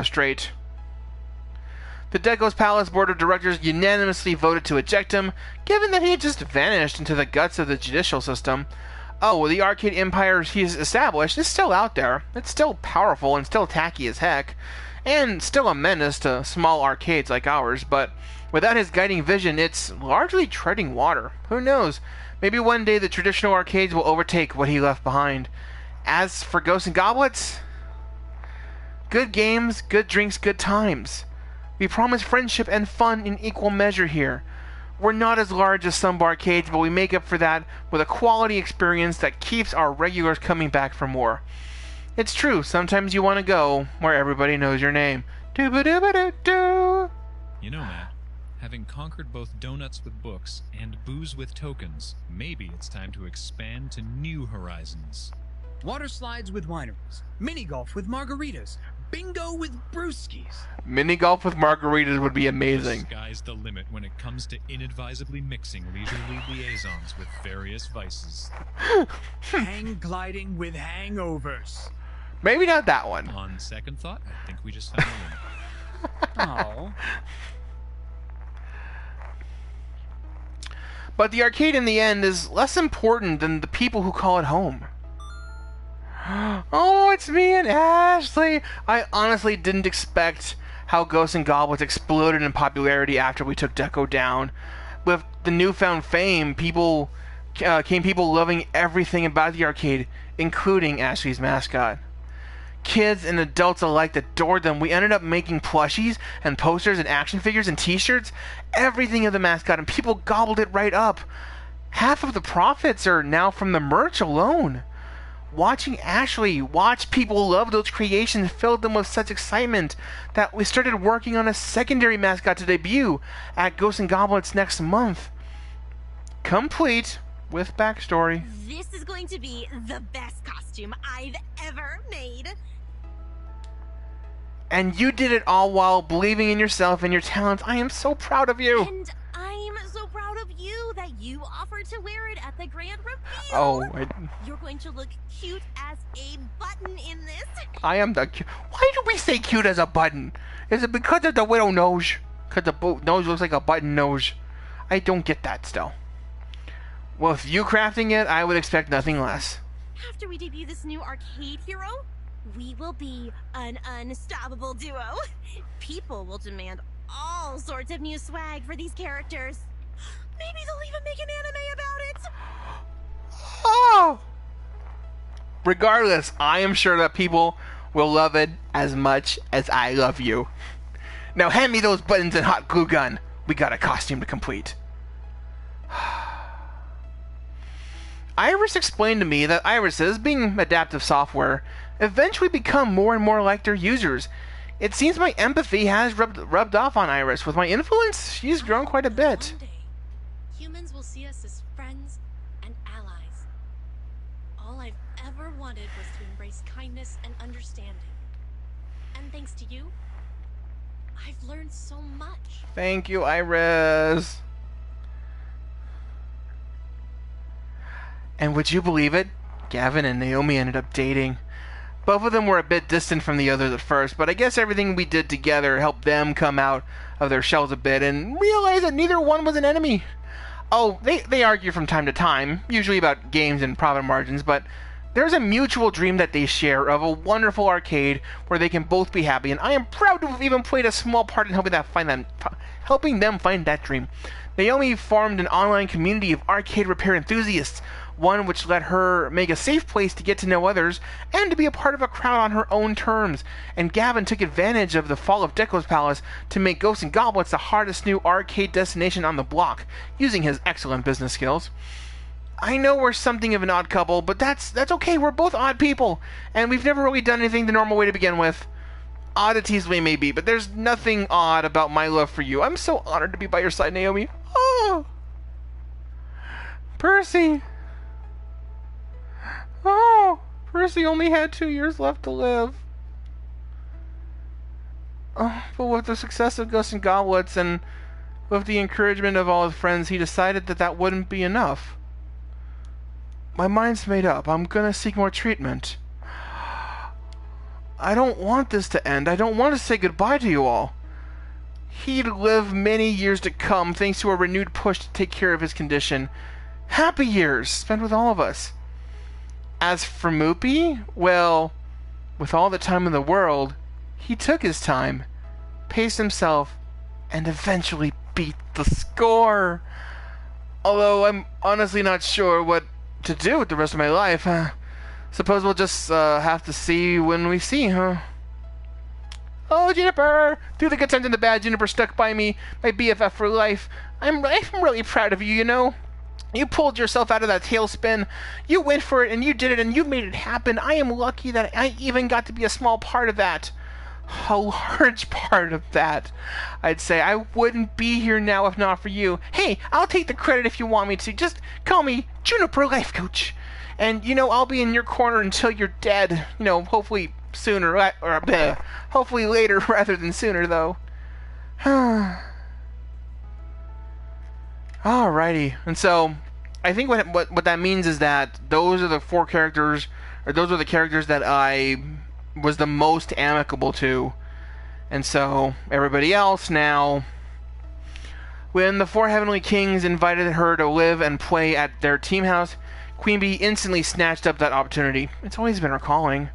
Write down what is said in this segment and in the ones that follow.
go straight. The Deco's Palace Board of Directors unanimously voted to eject him, given that he had just vanished into the guts of the judicial system. Oh, the arcade empire he's established is still out there. It's still powerful and still tacky as heck, and still a menace to small arcades like ours, but without his guiding vision, it's largely treading water. Who knows? Maybe one day the traditional arcades will overtake what he left behind. As for Ghosts and Goblets, good games, good drinks, good times. We promise friendship and fun in equal measure here. We're not as large as some arcades, but we make up for that with a quality experience that keeps our regulars coming back for more. It's true, sometimes you want to go where everybody knows your name. Doo-ba-doo-ba-doo-doo. You know, Matt, having conquered both donuts with books and booze with tokens, maybe it's time to expand to new horizons. Water slides with wineries, mini golf with margaritas, bingo with brewskis. Mini golf with margaritas would be amazing. The sky's the limit when it comes to inadvisedly mixing leisurely liaisons with various vices. Hang gliding with hangovers. Maybe not that one. On second thought, I think we just found one. Oh. But the arcade in the end is less important than the people who call it home. Oh, it's me and Ashley! I honestly didn't expect how Ghosts and Goblets exploded in popularity after we took Deco down. With the newfound fame, people loving everything about the arcade, including Ashley's mascot. Kids and adults alike adored them. We ended up making plushies and posters and action figures and t-shirts, everything of the mascot, and people gobbled it right up. Half of the profits are now from the merch alone. Watching Ashley watch people love those creations filled them with such excitement that we started working on a secondary mascot to debut at Ghosts and Goblets next month. Complete with backstory. This is going to be the best costume I've ever made. And you did it all while believing in yourself and your talents. I am so proud of you. And I'm so proud of you that you offered to wear it at the grand reveal. Oh, You're going to look cute as a button in this. I am the cute. Why do we say cute as a button? Is it because of the widow nose? Because the nose looks like a button nose. I don't get that still. Well, with you crafting it, I would expect nothing less. After we debut this new arcade hero, we will be an unstoppable duo. People will demand all sorts of new swag for these characters. Maybe they'll even make an anime about it. Oh! Regardless, I am sure that people will love it as much as I love you. Now hand me those buttons and hot glue gun. We got a costume to complete. Iris explained to me that irises, being adaptive software, eventually become more and more like their users. It seems my empathy has rubbed off on Iris. With my influence, she's grown quite a bit. One day, humans will see us as friends and allies. All I've ever wanted was to embrace kindness and understanding. And thanks to you, I've learned so much. Thank you, Iris. And would you believe it? Gavin and Naomi ended up dating. Both of them were a bit distant from the others at first, but I guess everything we did together helped them come out of their shells a bit and realize that neither one was an enemy. Oh, they argue from time to time, usually about games and profit margins, but there's a mutual dream that they share of a wonderful arcade where they can both be happy, and I am proud to have even played a small part in helping them find that dream. Naomi formed an online community of arcade repair enthusiasts, one which let her make a safe place to get to know others and to be a part of a crowd on her own terms. And Gavin took advantage of the fall of Deco's Palace to make Ghosts and Goblets the hardest new arcade destination on the block, using his excellent business skills. I know we're something of an odd couple, but that's okay. We're both odd people, and we've never really done anything the normal way to begin with. Oddities we may be, but there's nothing odd about my love for you. I'm so honored to be by your side, Naomi. Oh, Percy. Oh, Percy only had 2 years left to live. Oh, but with the success of Ghosts and Goblets and with the encouragement of all his friends, he decided that that wouldn't be enough. My mind's made up. I'm gonna seek more treatment. I don't want this to end. I don't want to say goodbye to you all. He'd live many years to come thanks to a renewed push to take care of his condition. Happy years spent with all of us. As for Moopy, well, with all the time in the world, he took his time, paced himself, and eventually beat the score. Although I'm honestly not sure what to do with the rest of my life. Suppose we'll just have to see when we see, huh? Oh, Juniper! Through the good times and the bad, Juniper stuck by me, my BFF for life. I'm really proud of you, you know? You pulled yourself out of that tailspin. You went for it, and you did it, and you made it happen. I am lucky that I even got to be a small part of that. A large part of that. I'd say I wouldn't be here now if not for you. Hey, I'll take the credit if you want me to. Just call me Juniper Life Coach. And, you know, I'll be in your corner until you're dead. You know, hopefully sooner, hopefully later rather than sooner, though. Alrighty. And so, I think what that means is that those are the four characters, or those are the characters that I was the most amicable to. And so, everybody else now, when the four Heavenly Kings invited her to live and play at their team house, Queen Bee instantly snatched up that opportunity. It's always been her calling.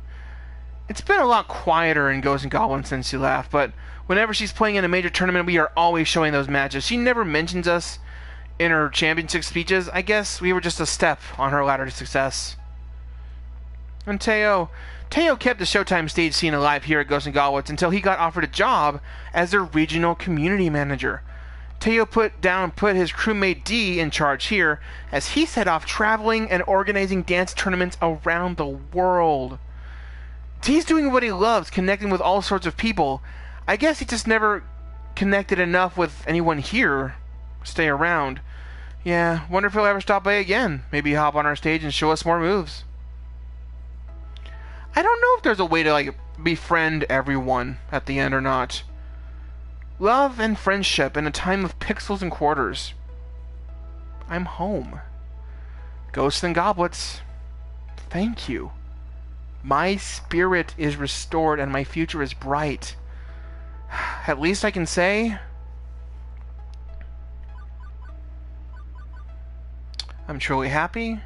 It's been a lot quieter in Ghosts and Goblins since she left, but whenever she's playing in a major tournament, we are always showing those matches. She never mentions us in her championship speeches. I guess we were just a step on her ladder to success. And Teo kept the Showtime stage scene alive here at Ghosts and Goblins until he got offered a job as their regional community manager. Teo put his crewmate D in charge here as he set off traveling and organizing dance tournaments around the world. D's doing what he loves, connecting with all sorts of people. I guess he just never connected enough with anyone here. Stay around. Yeah, wonder if he'll ever stop by again. Maybe hop on our stage and show us more moves. I don't know if there's a way to, befriend everyone at the end or not. Love and friendship in a time of pixels and quarters. I'm home. Ghosts and Goblets, thank you. My spirit is restored and my future is bright. At least I can say I'm truly happy.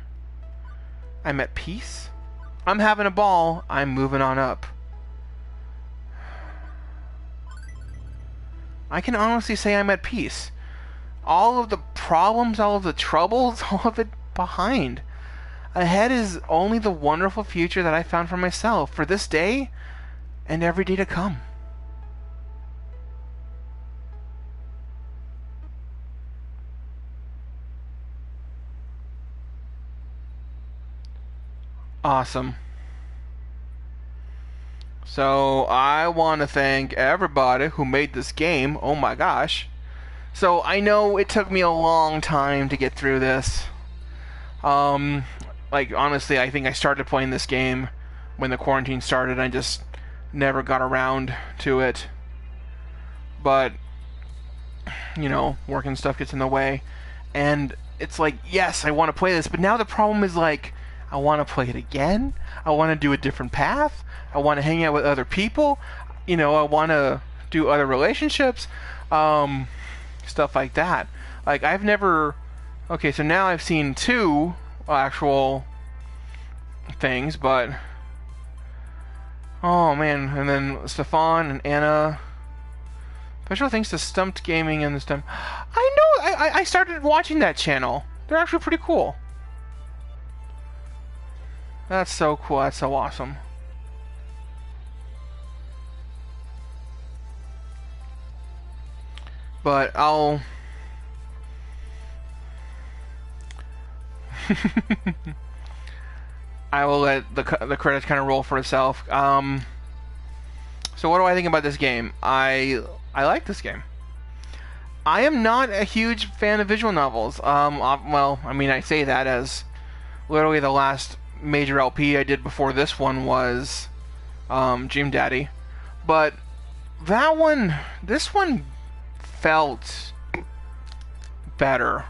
I'm at peace. I'm having a ball. I'm moving on up. I can honestly say I'm at peace. All of the problems, all of the troubles, all of it behind. Ahead is only the wonderful future that I found for myself, for this day and every day to come. Awesome. So, I want to thank everybody who made this game. Oh my gosh. So, I know it took me a long time to get through this. Honestly, I think I started playing this game when the quarantine started. I just never got around to it. But, work and stuff gets in the way. And it's like, yes, I want to play this. But now the problem is I want to play it again. I want to do a different path. I want to hang out with other people. I want to do other relationships. Stuff like that. I've never... Okay, so now I've seen 2 actual things, but... Oh, man. And then Stefan and Anna... Special thanks to Stumped Gaming and the Stump... I know! I started watching that channel. They're actually pretty cool. That's so cool. That's so awesome. But I'll... I will let the credits kind of roll for itself. So what do I think about this game? I like this game. I am not a huge fan of visual novels. I say that as literally the last major LP I did before this one was Dream Daddy. But this one felt better.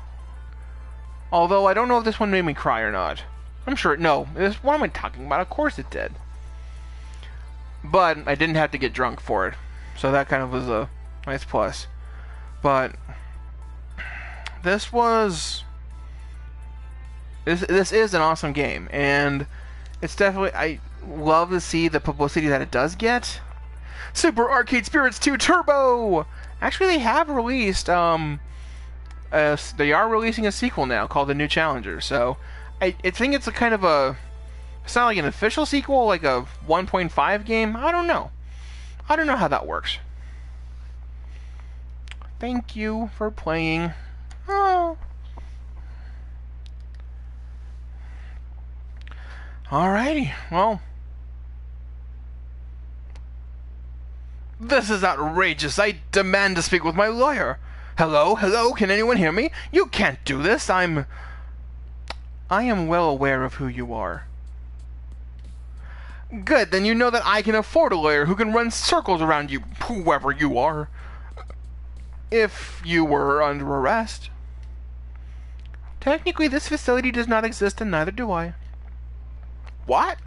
Although I don't know if this one made me cry or not. I'm sure, no. What am I talking about? Of course it did. but I didn't have to get drunk for it, so that kind of was a nice plus. But this is an awesome game, and it's definitely, I love to see the publicity that it does get. Super Arcade Spirits 2 Turbo! Actually, they have released, they are releasing a sequel now called The New Challenger, so I think it's a kind of a, it's not like an official sequel, like a 1.5 game. I don't know how that works. Thank you for playing. Oh. Alrighty, well. This is outrageous. I demand to speak with my lawyer. Hello, hello, can anyone hear me? You can't do this. I am well aware of who you are. Good, then you know that I can afford a lawyer who can run circles around you, whoever you are. If you were under arrest. Technically, this facility does not exist, and neither do I. What?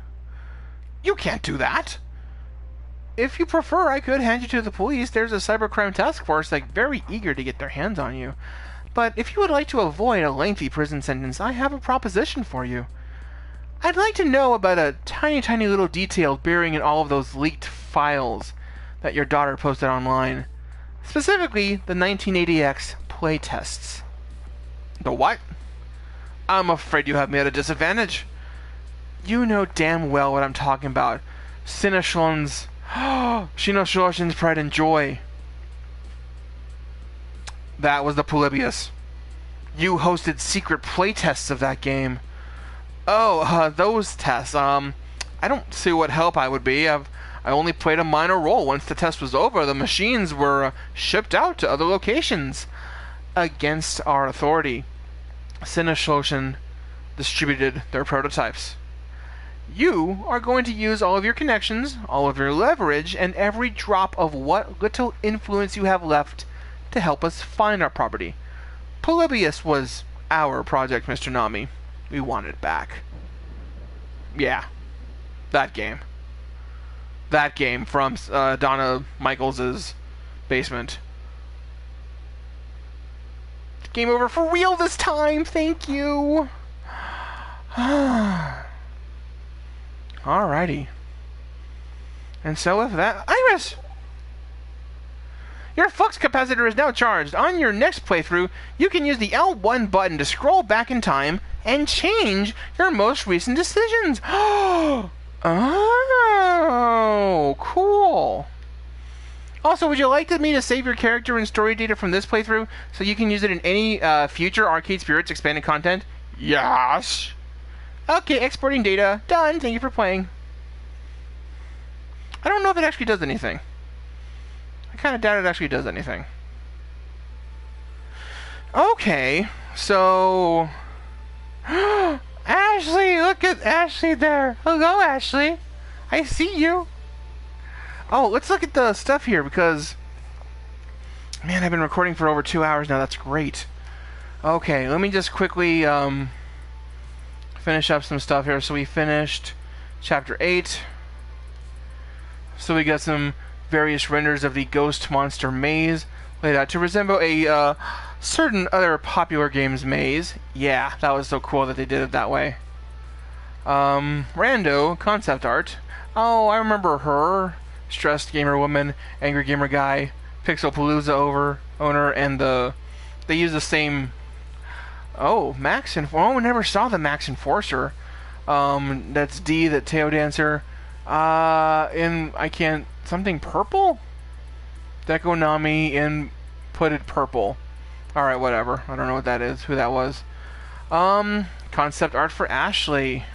You can't do that. If you prefer, I could hand you to the police. There's a cybercrime task force that's very eager to get their hands on you. But if you would like to avoid a lengthy prison sentence, I have a proposition for you. I'd like to know about a tiny little detail buried in all of those leaked files that your daughter posted online. Specifically, the 1980X playtests. The what? I'm afraid you have me at a disadvantage. You know damn well what I'm talking about. Sinashlon's Pride and Joy. That was the Polybius. You hosted secret playtests of that game. Oh, those tests. I don't see what help I would be. I only played a minor role. Once the test was over, the machines were shipped out to other locations. Against our authority, Sinashloshan distributed their prototypes. You are going to use all of your connections, all of your leverage, and every drop of what little influence you have left to help us find our property. Polybius was our project, Mr. Nami. We want it back. Yeah. That game. That game from Donna Michaels' basement. Game over for real this time, thank you. Alrighty. And so with that, Iris! Your flux capacitor is now charged. On your next playthrough, you can use the L1 button to scroll back in time and change your most recent decisions. Oh, cool. Also, would you like me to save your character and story data from this playthrough so you can use it in any future Arcade Spirits expanded content? Yes. Okay, exporting data. Done. Thank you for playing. I don't know if it actually does anything. I kind of doubt it actually does anything. Okay, so... Ashley, look at Ashley there. Hello, Ashley. I see you. Oh, let's look at the stuff here because... Man, I've been recording for over 2 hours now. That's great. Okay, let me just quickly finish up some stuff here. So we finished Chapter 8. So we got some various renders of the Ghost Monster Maze laid out to resemble a certain other popular game's maze. Yeah, that was so cool that they did it that way. Rando concept art. Oh, I remember her. Stressed gamer woman, angry gamer guy, Pixel Palooza owner, and they use the same. Oh, Max Oh, never saw the Max Enforcer. That's D, that Teo Dancer. I can't. Something purple? Deco Nami inputted purple. Alright, whatever. I don't know what that is, who that was. Concept art for Ashley.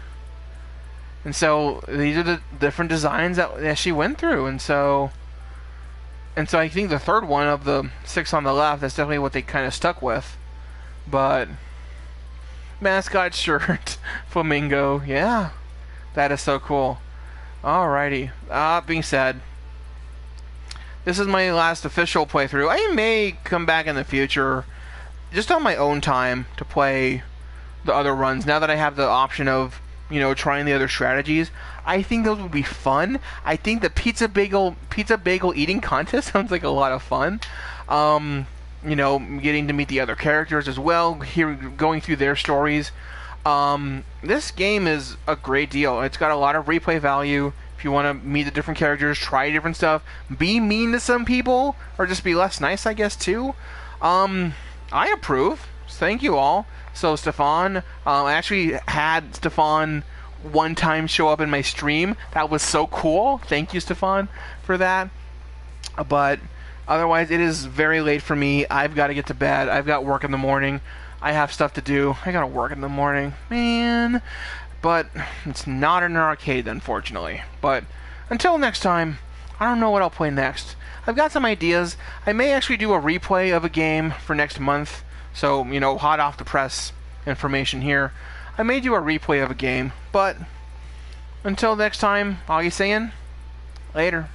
And so these are the different designs that she went through, and so I think the third one of the 6 on the left, that's definitely what they kind of stuck with. But mascot shirt, flamingo, yeah, that is so cool. Alrighty. Being said, this is my last official playthrough. I may come back in the future, just on my own time, to play the other runs. Now that I have the option of trying the other strategies. I think those would be fun. I think the pizza bagel eating contest sounds like a lot of fun. Getting to meet the other characters as well, going through their stories. This game is a great deal. It's got a lot of replay value. If you want to meet the different characters, try different stuff, be mean to some people, or just be less nice, I guess, too. I approve. Thank you all. So, Stefan, I actually had Stefan one time show up in my stream. That was so cool. Thank you, Stefan, for that. But otherwise, it is very late for me. I've got to get to bed. I've got work in the morning. I have stuff to do. I got to work in the morning. Man. But it's not an arcade, unfortunately. But until next time, I don't know what I'll play next. I've got some ideas. I may actually do a replay of a game for next month. So, hot off the press information here. I may do a replay of a game. But until next time, all you saying? Later.